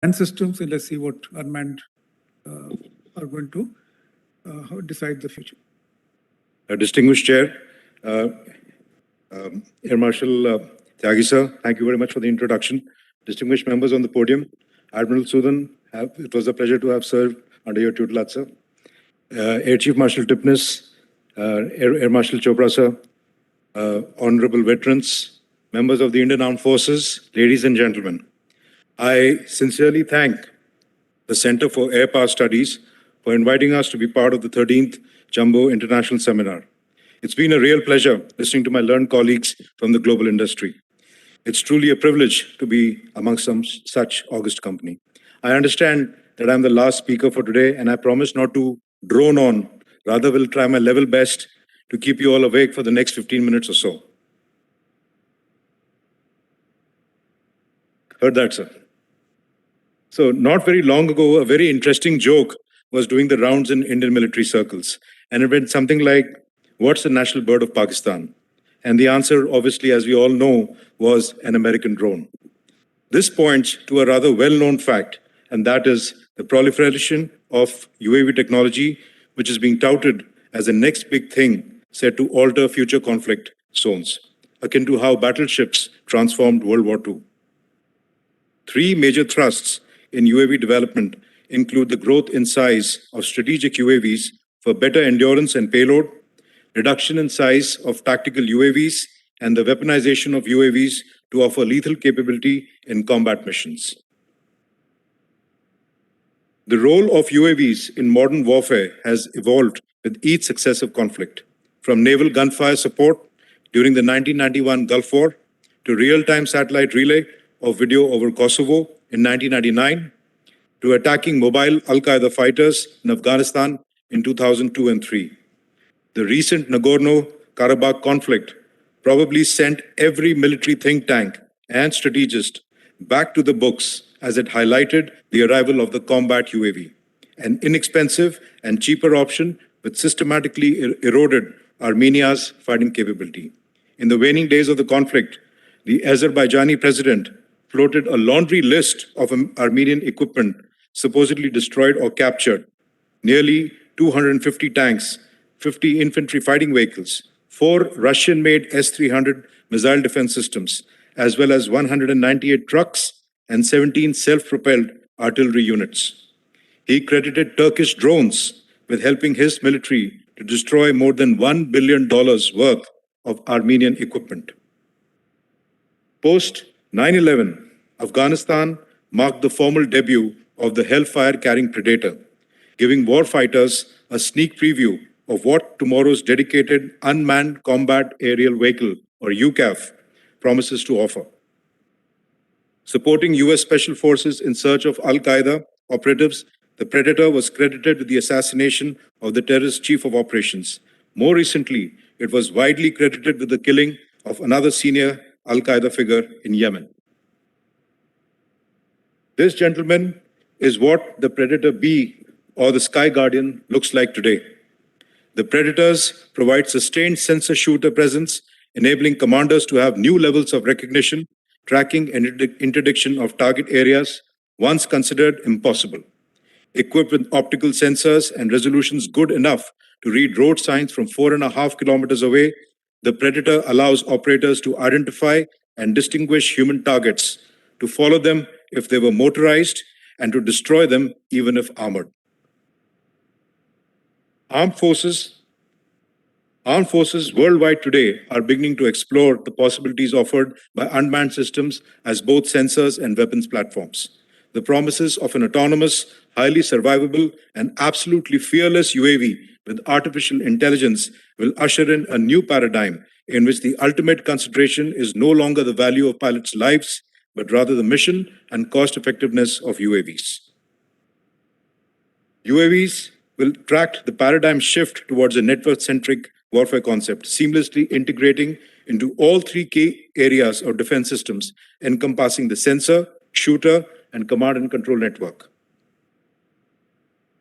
and systems, and let's see what Unmanned are going to decide the future. Distinguished Chair, Air Marshal Tyagi sir, thank you very much for the introduction. Distinguished members on the podium, Admiral Sudan, it was a pleasure to have served under your tutelage, sir. Air Chief Marshal Tipnis, Air Marshal Chopra sir, honorable veterans, members of the Indian Armed Forces, ladies and gentlemen, I sincerely thank the Center for Air Power Studies for inviting us to be part of the 13th Jumbo International Seminar. It's been a real pleasure listening to my learned colleagues from the global industry. It's truly a privilege to be amongst such august company. I understand that I'm the last speaker for today, and I promise not to drone on. Rather, will try my level best to keep you all awake for the next 15 minutes or so. Heard that, sir? So not very long ago, a very interesting joke was doing the rounds in Indian military circles. And it went something like, what's the national bird of Pakistan? And the answer, obviously, as we all know, was an American drone. This points to a rather well-known fact, and that is the proliferation of UAV technology, which is being touted as the next big thing set to alter future conflict zones, akin to how battleships transformed World War II. Three major thrusts in UAV development include the growth in size of strategic UAVs for better endurance and payload, reduction in size of tactical UAVs, and the weaponization of UAVs to offer lethal capability in combat missions. The role of UAVs in modern warfare has evolved with each successive conflict, from naval gunfire support during the 1991 Gulf War to real-time satellite relay of video over Kosovo in 1999, to attacking mobile Al-Qaeda fighters in Afghanistan in 2002 and 3. The recent Nagorno-Karabakh conflict probably sent every military think tank and strategist back to the books as it highlighted the arrival of the combat UAV, an inexpensive and cheaper option which systematically eroded Armenia's fighting capability. In the waning days of the conflict, the Azerbaijani president floated a laundry list of Armenian equipment supposedly destroyed or captured, nearly 250 tanks, 50 infantry fighting vehicles, 4 Russian-made S-300 missile defense systems, as well as 198 trucks and 17 self-propelled artillery units. He credited Turkish drones with helping his military to destroy more than $1 billion worth of Armenian equipment. Post 9/11, Afghanistan marked the formal debut of the Hellfire-carrying Predator, giving warfighters a sneak preview of what tomorrow's dedicated Unmanned Combat Aerial Vehicle, or UCAV, promises to offer. Supporting US Special Forces in search of Al-Qaeda operatives, the Predator was credited with the assassination of the terrorist chief of operations. More recently, it was widely credited with the killing of another senior Al-Qaeda figure in Yemen. This, gentlemen, is what the Predator B, or the Sky Guardian, looks like today. The Predators provide sustained sensor shooter presence, enabling commanders to have new levels of recognition, tracking, and interdiction of target areas once considered impossible. Equipped with optical sensors and resolutions good enough to read road signs from 4.5 kilometers away, the Predator allows operators to identify and distinguish human targets, to follow them if they were motorized, and to destroy them even if armored. Armed forces worldwide today are beginning to explore the possibilities offered by unmanned systems as both sensors and weapons platforms. The promises of an autonomous, highly survivable, and absolutely fearless UAV with artificial intelligence will usher in a new paradigm in which the ultimate consideration is no longer the value of pilots' lives, but rather the mission and cost-effectiveness of UAVs. UAVs will track the paradigm shift towards a network-centric warfare concept, seamlessly integrating into all three key areas of defense systems, encompassing the sensor, shooter, and command and control network.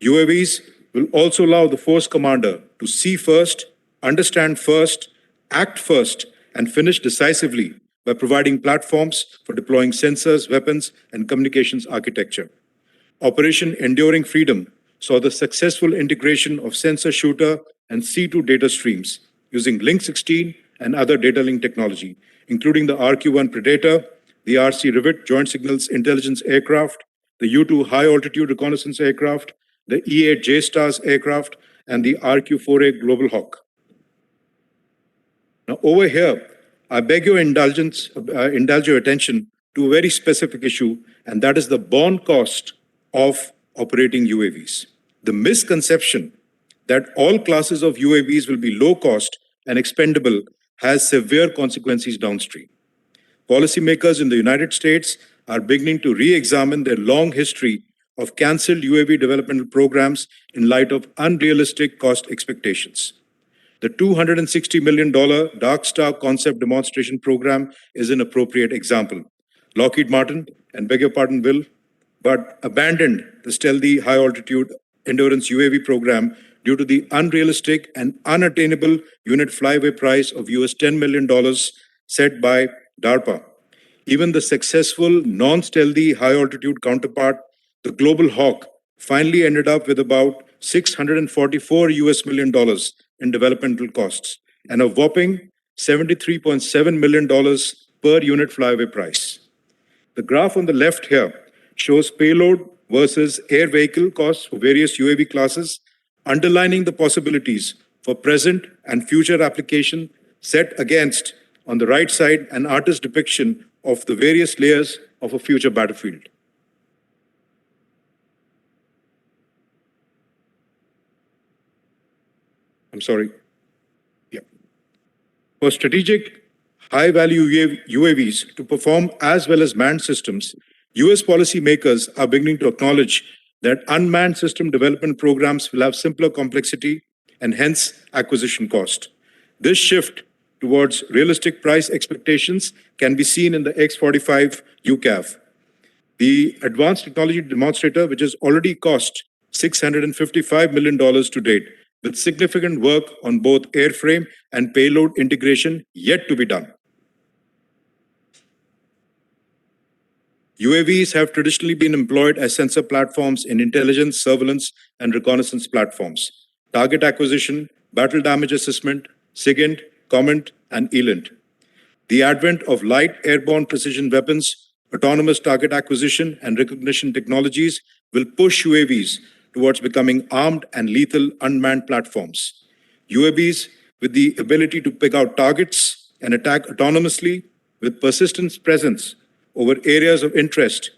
UAVs will also allow the force commander to see first, understand first, act first, and finish decisively by providing platforms for deploying sensors, weapons, and communications architecture. Operation Enduring Freedom saw the successful integration of sensor shooter and C2 data streams using Link 16 and other data link technology, including the RQ-1 Predator, the RC Rivet Joint Signals Intelligence Aircraft, the U-2 High Altitude Reconnaissance Aircraft, the E-8 J-STARS aircraft, and the RQ-4A Global Hawk. Now, over here, I beg your indulgence, indulge your attention to a very specific issue, and that is the borne cost of operating UAVs. The misconception that all classes of UAVs will be low cost and expendable has severe consequences downstream. Policymakers in the United States are beginning to re-examine their long history of cancelled UAV developmental programs in light of unrealistic cost expectations. The $260 million Dark Star concept demonstration program is an appropriate example. Lockheed Martin, and beg your pardon, Will, but abandoned the stealthy high-altitude endurance UAV program due to the unrealistic and unattainable unit flyaway price of US $10 million set by DARPA. Even the successful non-stealthy high-altitude counterpart, the Global Hawk, finally ended up with about $644 US million in developmental costs and a whopping $73.7 million per unit flyaway price. The graph on the left here shows payload versus air vehicle costs for various UAV classes, underlining the possibilities for present and future application set against, on the right side, an artist's depiction of the various layers of a future battlefield. I'm sorry. Yeah. For strategic high-value UAVs to perform as well as manned systems, US policymakers are beginning to acknowledge that unmanned system development programs will have simpler complexity and hence acquisition cost. This shift towards realistic price expectations can be seen in the X-45 UCAV. The Advanced Technology Demonstrator, which has already cost $655 million to date, with significant work on both airframe and payload integration yet to be done. UAVs have traditionally been employed as sensor platforms in intelligence, surveillance, and reconnaissance platforms, target acquisition, battle damage assessment, SIGINT, COMMENT, and ELINT. The advent of light airborne precision weapons, autonomous target acquisition, and recognition technologies will push UAVs towards becoming armed and lethal unmanned platforms. UAVs with the ability to pick out targets and attack autonomously with persistent presence over areas of interest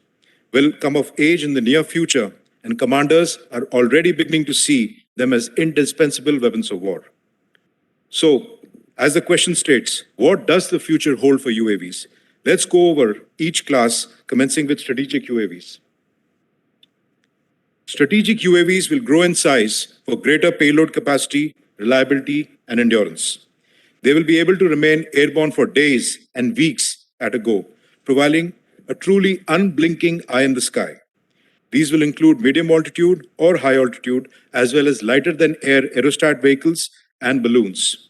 will come of age in the near future, and commanders are already beginning to see them as indispensable weapons of war. So, as the question states, what does the future hold for UAVs? Let's go over each class, commencing with strategic UAVs. Strategic UAVs will grow in size for greater payload capacity, reliability, and endurance. They will be able to remain airborne for days and weeks at a go, providing a truly unblinking eye in the sky. These will include medium altitude or high altitude, as well as lighter than air aerostat vehicles and balloons.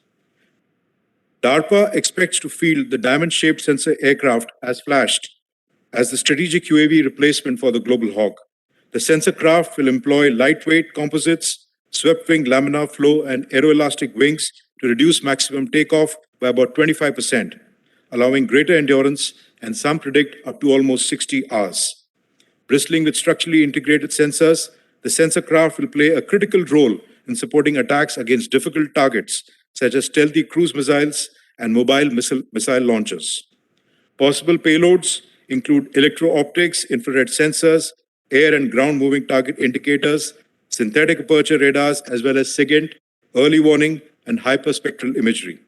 DARPA expects to field the diamond-shaped sensor aircraft as flashed as the strategic UAV replacement for the Global Hawk. The sensor craft will employ lightweight composites, swept-wing laminar flow, and aeroelastic wings to reduce maximum takeoff by about 25%, allowing greater endurance, and some predict up to almost 60 hours. Bristling with structurally integrated sensors, the sensor craft will play a critical role in supporting attacks against difficult targets, such as stealthy cruise missiles and mobile missile launchers. Possible payloads include electro-optics, infrared sensors, air and ground-moving target indicators, synthetic aperture radars, as well as SIGINT, early warning, and hyperspectral imagery,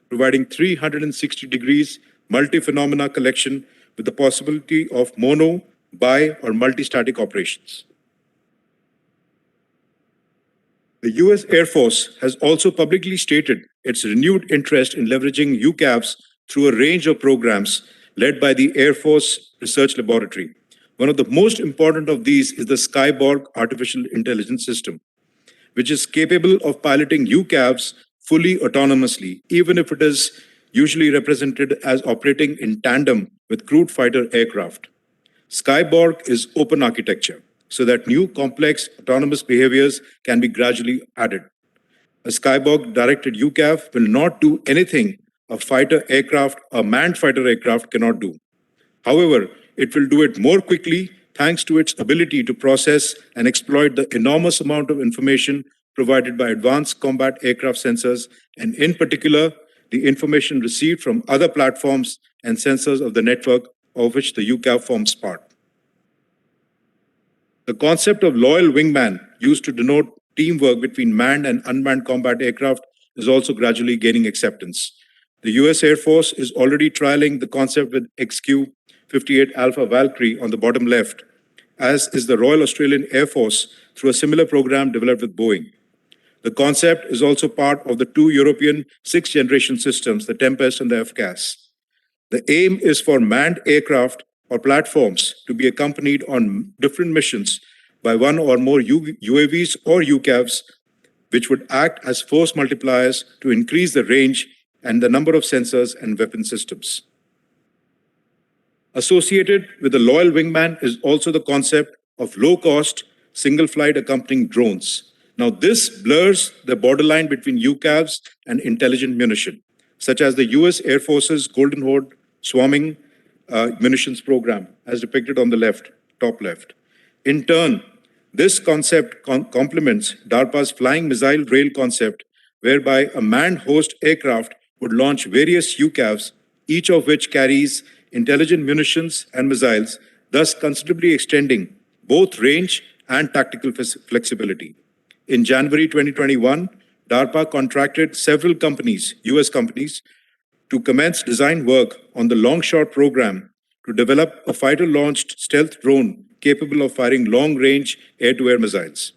providing 360 degrees multi-phenomena collection with the possibility of mono, bi, or multi-static operations. The US Air Force has also publicly stated its renewed interest in leveraging UCAVs through a range of programs led by the Air Force Research Laboratory. One of the most important of these is the Skyborg Artificial Intelligence System, which is capable of piloting UCAVs fully autonomously, even if it is usually represented as operating in tandem with crewed fighter aircraft. Skyborg is open architecture, so that new complex autonomous behaviors can be gradually added. A Skyborg directed UCAV will not do anything a fighter aircraft, a manned fighter aircraft cannot do. However, it will do it more quickly thanks to its ability to process and exploit the enormous amount of information provided by advanced combat aircraft sensors, and in particular, the information received from other platforms and sensors of the network of which the UCAV forms part. The concept of loyal wingman, used to denote teamwork between manned and unmanned combat aircraft, is also gradually gaining acceptance. The US Air Force is already trialing the concept with XQ-58 Alpha Valkyrie on the bottom left, as is the Royal Australian Air Force through a similar program developed with Boeing. The concept is also part of the two European sixth-generation systems, the Tempest and the FCAS. The aim is for manned aircraft or platforms to be accompanied on different missions by one or more UAVs or UCAVs, which would act as force multipliers to increase the range and the number of sensors and weapon systems. Associated with the loyal wingman is also the concept of low-cost, single-flight accompanying drones. Now, this blurs the borderline between UCAVs and intelligent munition, such as the US Air Force's Golden Horde swarming munitions program, as depicted on the left, top left. In turn, this concept complements DARPA's flying missile rail concept, whereby a manned host aircraft would launch various UCAVs, each of which carries intelligent munitions and missiles, thus considerably extending both range and tactical flexibility. In January 2021, DARPA contracted several companies, US companies, to commence design work on the Longshot program to develop a fighter-launched stealth drone capable of firing long-range air-to-air missiles.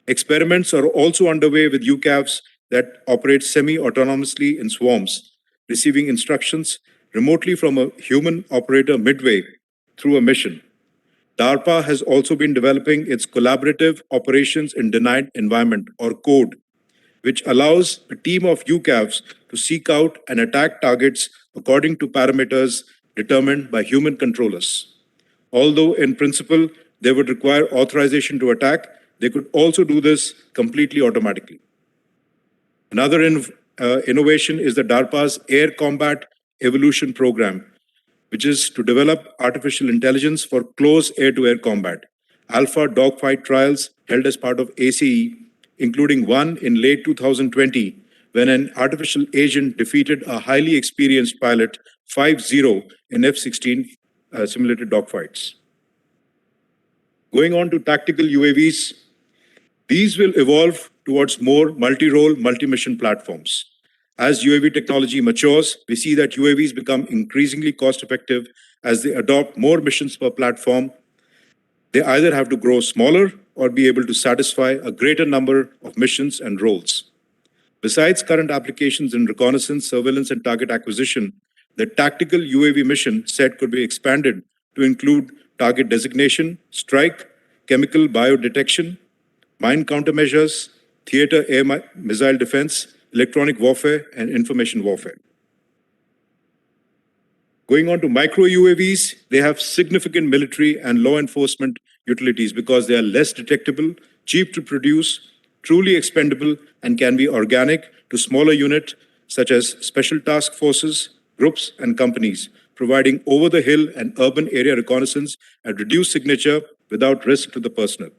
Experiments are also underway with UCAVs that operate semi-autonomously in swarms, receiving instructions remotely from a human operator midway through a mission. DARPA has also been developing its Collaborative Operations in Denied Environment, or CODE, which allows a team of UCAVs to seek out and attack targets according to parameters determined by human controllers. Although in principle they would require authorization to attack, they could also do this completely automatically. Another innovation is the DARPA's Air Combat Evolution Program, which is to develop artificial intelligence for close air-to-air combat. Alpha dogfight trials held as part of ACE, including one in late 2020, when an artificial agent defeated a highly experienced pilot 5-0 in F-16 simulated dogfights. Going on to tactical UAVs, these will evolve towards more multi-role, multi-mission platforms. As UAV technology matures, we see that UAVs become increasingly cost-effective as they adopt more missions per platform. They either have to grow smaller or be able to satisfy a greater number of missions and roles. Besides current applications in reconnaissance, surveillance, and target acquisition, the tactical UAV mission set could be expanded to include target designation, strike, chemical biodetection, mine countermeasures, theater air missile defense, electronic warfare, and information warfare. Going on to micro UAVs, they have significant military and law enforcement utilities because they are less detectable, cheap to produce, truly expendable, and can be organic to smaller units such as special task forces, groups, and companies, providing over-the-hill and urban area reconnaissance at reduced signature without risk to the personnel.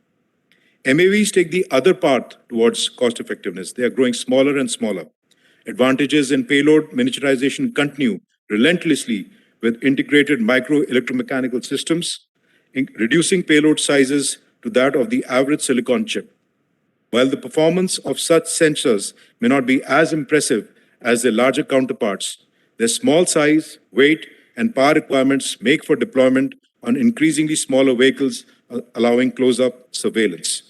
MAVs take the other path towards cost effectiveness. They are growing smaller and smaller. Advantages in payload miniaturization continue relentlessly with integrated micro electromechanical systems, reducing payload sizes to that of the average silicon chip. While the performance of such sensors may not be as impressive as their larger counterparts, their small size, weight, and power requirements make for deployment on increasingly smaller vehicles, allowing close-up surveillance.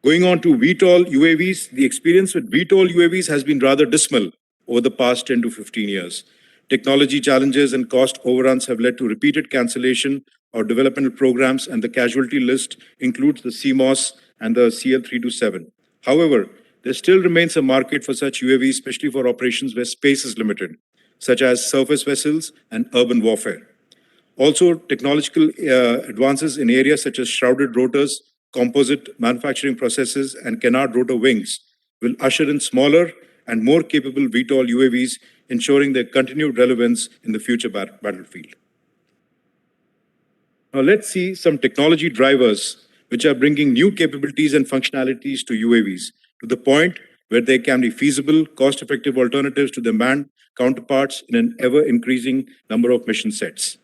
Going on to VTOL UAVs, the experience with VTOL UAVs has been rather dismal over the past 10 to 15 years. Technology challenges and cost overruns have led to repeated cancellation of developmental programs, and the casualty list includes the CMOS and the CL327. However, there still remains a market for such UAVs, especially for operations where space is limited, such as surface vessels and urban warfare. Also, technological advances in areas such as shrouded rotors, composite manufacturing processes, and canard rotor wings will usher in smaller and more capable VTOL UAVs, ensuring their continued relevance in the future battlefield. Now, let's see some technology drivers which are bringing new capabilities and functionalities to UAVs to the point where they can be feasible, cost-effective alternatives to their manned counterparts in an ever-increasing number of mission sets.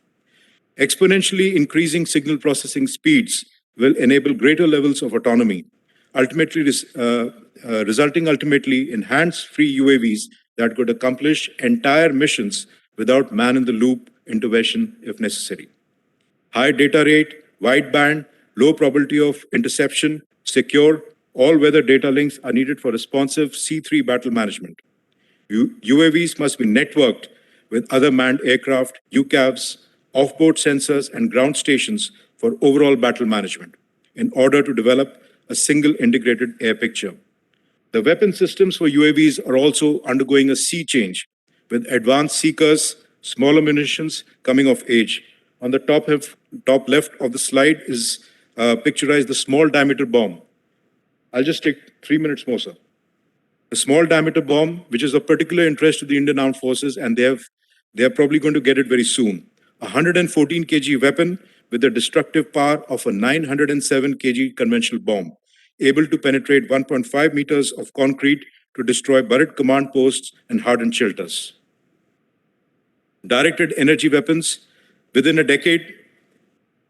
Exponentially increasing signal processing speeds will enable greater levels of autonomy, resulting ultimately in hands-free UAVs that could accomplish entire missions without man-in-the-loop intervention if necessary. High data rate, wideband, low probability of interception, secure, all-weather data links are needed for responsive C3 battle management. UAVs must be networked with other manned aircraft, UCAVs, off-board sensors, and ground stations for overall battle management in order to develop a single integrated air picture. The weapon systems for UAVs are also undergoing a sea change, with advanced seekers, smaller munitions coming of age. On the top left of the slide is picturized the small diameter bomb. I'll just take 3 minutes more, sir. A small diameter bomb, which is of particular interest to the Indian Armed Forces, and they are probably going to get it very soon. A 114 kg weapon with the destructive power of a 907 kg conventional bomb, able to penetrate 1.5 meters of concrete to destroy buried command posts and hardened shelters. Directed energy weapons. Within a decade,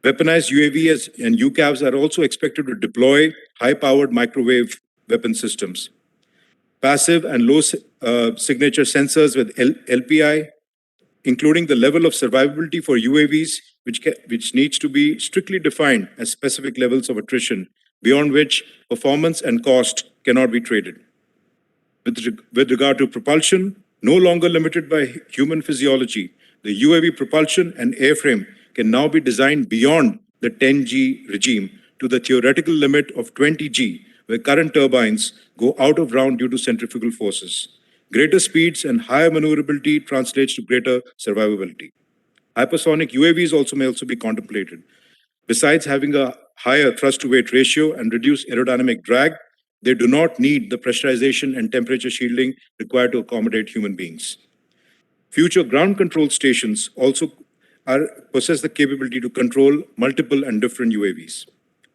weaponized UAVs and UCAVs are also expected to deploy high-powered microwave weapon systems. Passive and low signature sensors with LPI, including the level of survivability for UAVs, which needs to be strictly defined as specific levels of attrition, beyond which performance and cost cannot be traded. With regard to propulsion, no longer limited by human physiology, the UAV propulsion and airframe can now be designed beyond the 10G regime to the theoretical limit of 20G, where current turbines go out of round due to centrifugal forces. Greater speeds and higher maneuverability translates to greater survivability. Hypersonic UAVs may also be contemplated. Besides having a higher thrust-to-weight ratio and reduced aerodynamic drag, they do not need the pressurization and temperature shielding required to accommodate human beings. Future ground control stations also possess the capability to control multiple and different UAVs.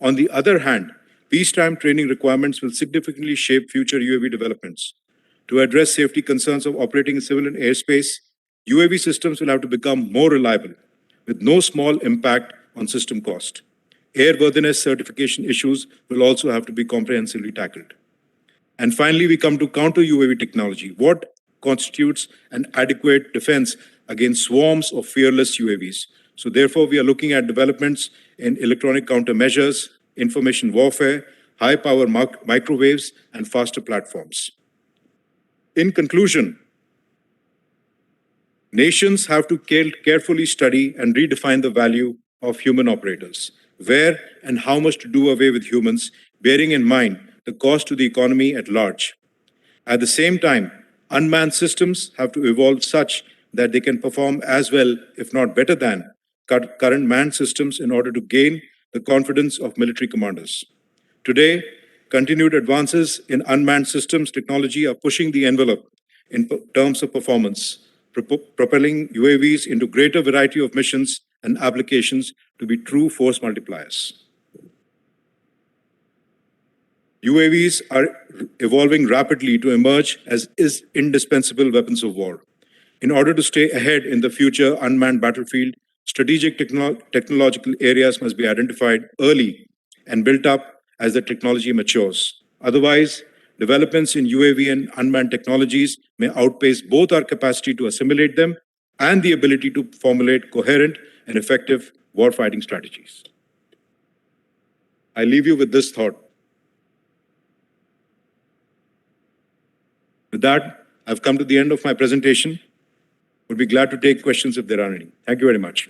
On the other hand, peacetime training requirements will significantly shape future UAV developments. To address safety concerns of operating in civilian airspace, UAV systems will have to become more reliable, with no small impact on system cost. Airworthiness certification issues will also have to be comprehensively tackled. And finally, we come to counter-UAV technology. What constitutes an adequate defense against swarms of fearless UAVs? So therefore, we are looking at developments in electronic countermeasures, information warfare, high-power microwaves, and faster platforms. In conclusion, nations have to carefully study and redefine the value of human operators, where and how much to do away with humans, bearing in mind the cost to the economy at large. At the same time, unmanned systems have to evolve such that they can perform as well, if not better than, current manned systems in order to gain the confidence of military commanders. Today, continued advances in unmanned systems technology are pushing the envelope in terms of performance, propelling UAVs into greater variety of missions and applications to be true force multipliers. UAVs are evolving rapidly to emerge as indispensable weapons of war. In order to stay ahead in the future unmanned battlefield, strategic technological areas must be identified early and built up as the technology matures. Otherwise, developments in UAV and unmanned technologies may outpace both our capacity to assimilate them and the ability to formulate coherent and effective warfighting strategies. I leave you with this thought. With that, I've come to the end of my presentation. Would be glad to take questions if there are any. Thank you very much.